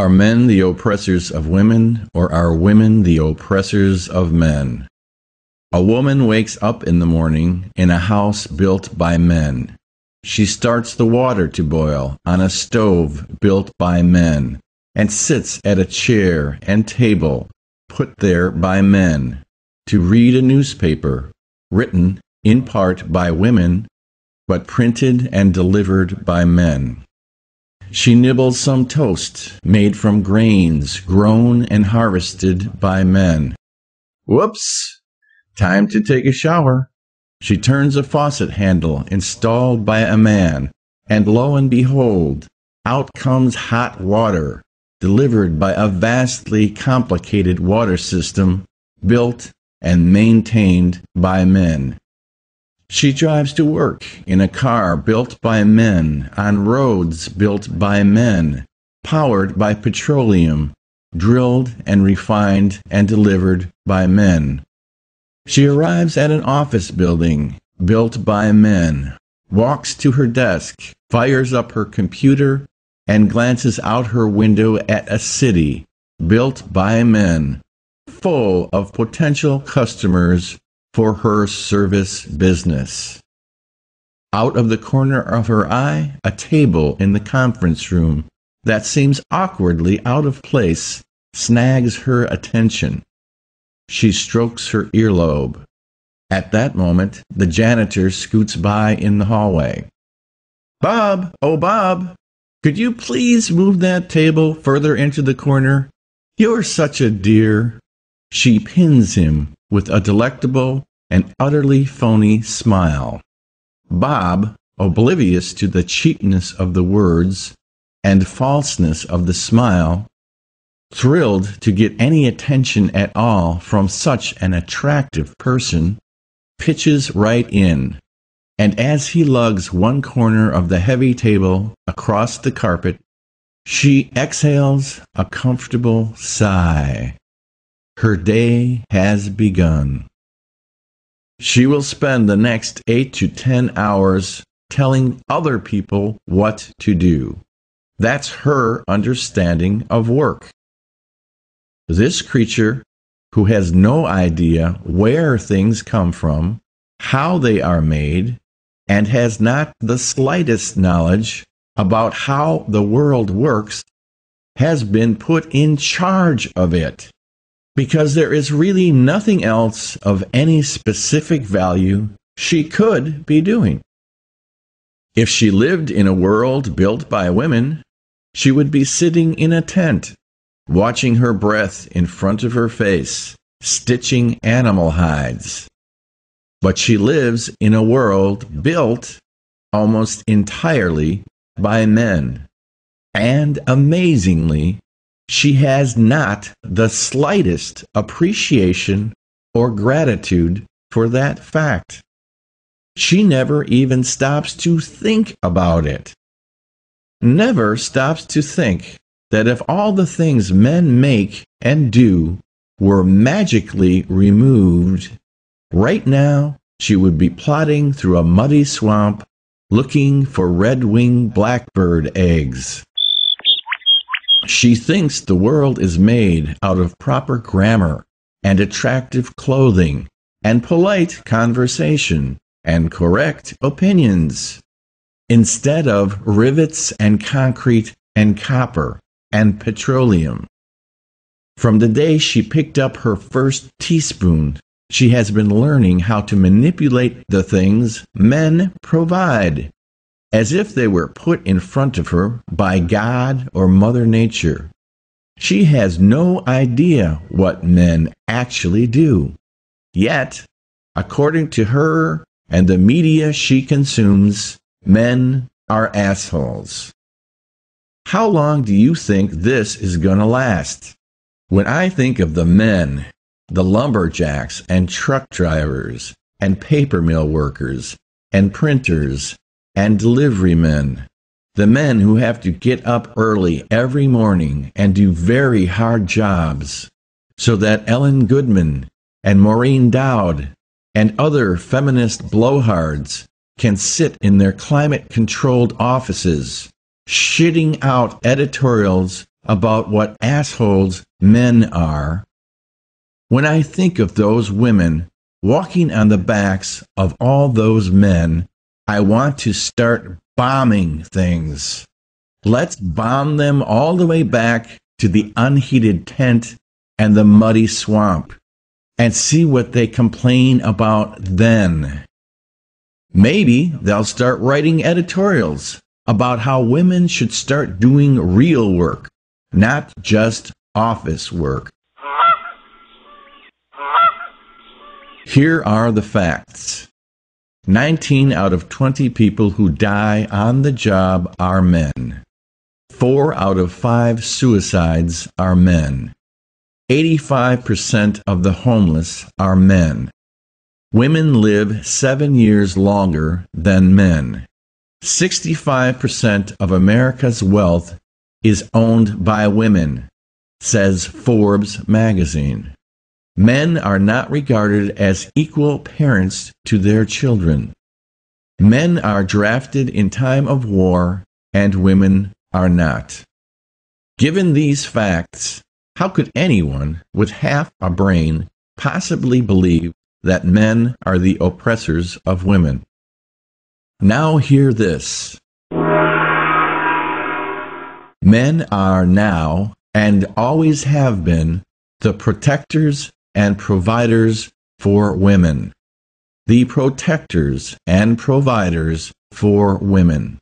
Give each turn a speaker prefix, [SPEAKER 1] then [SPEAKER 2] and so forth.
[SPEAKER 1] Are men the oppressors of women, or are women the oppressors of men? A woman wakes up in the morning in a house built by men. She starts the water to boil on a stove built by men, and sits at a chair and table put there by men, to read a newspaper written in part by women, but printed and delivered by men. She nibbles some toast made from grains grown and harvested by men. Whoops! Time to take a shower. She turns a faucet handle installed by a man, and lo and behold, out comes hot water, delivered by a vastly complicated water system built and maintained by men. She drives to work in a car built by men, on roads built by men, powered by petroleum, drilled and refined and delivered by men. She arrives at an office building built by men, walks to her desk, fires up her computer, and glances out her window at a city built by men, full of potential customers for her service business. Out of the corner of her eye, a table in the conference room that seems awkwardly out of place snags her attention. She strokes her earlobe. At that moment, the janitor scoots by in the hallway. "Bob, oh Bob, could you please move that table further into the corner? You're such a dear." She pins him with a delectable and utterly phony smile. Bob, oblivious to the cheapness of the words and falseness of the smile, thrilled to get any attention at all from such an attractive person, pitches right in, and as he lugs one corner of the heavy table across the carpet, she exhales a comfortable sigh. Her day has begun. She will spend the next 8 to 10 hours telling other people what to do. That's her understanding of work. This creature, who has no idea where things come from, how they are made, and has not the slightest knowledge about how the world works, has been put in charge of it, because there is really nothing else of any specific value she could be doing. If she lived in a world built by women, she would be sitting in a tent, watching her breath in front of her face, stitching animal hides. But she lives in a world built almost entirely by men, and amazingly, she has not the slightest appreciation or gratitude for that fact. She never even stops to think about it. Never stops to think that if all the things men make and do were magically removed, right now she would be plodding through a muddy swamp looking for red-winged blackbird eggs. She thinks the world is made out of proper grammar and attractive clothing and polite conversation and correct opinions, instead of rivets and concrete and copper and petroleum. From the day she picked up her first teaspoon, she has been learning how to manipulate the things men provide, as if they were put in front of her by God or Mother Nature. She has no idea what men actually do. Yet, according to her and the media she consumes, men are assholes. How long do you think this is going to last? When I think of the men, the lumberjacks and truck drivers and paper mill workers and printers and delivery men, the men who have to get up early every morning and do very hard jobs, so that Ellen Goodman and Maureen Dowd and other feminist blowhards can sit in their climate-controlled offices, shitting out editorials about what assholes men are, when I think of those women walking on the backs of all those men, I want to start bombing things. Let's bomb them all the way back to the unheated tent and the muddy swamp, and see what they complain about then. Maybe they'll start writing editorials about how women should start doing real work, not just office work. Here are the facts. 19 out of 20 people who die on the job are men. 4 out of 5 suicides are men. 85% of the homeless are men. Women live 7 years longer than men. 65% of America's wealth is owned by women, says Forbes magazine. Men are not regarded as equal parents to their children. Men are drafted in time of war, and women are not. Given these facts, how could anyone with half a brain possibly believe that men are the oppressors of women? Now hear this. Men are now, and always have been, the protectors and providers for women. The protectors and providers for women.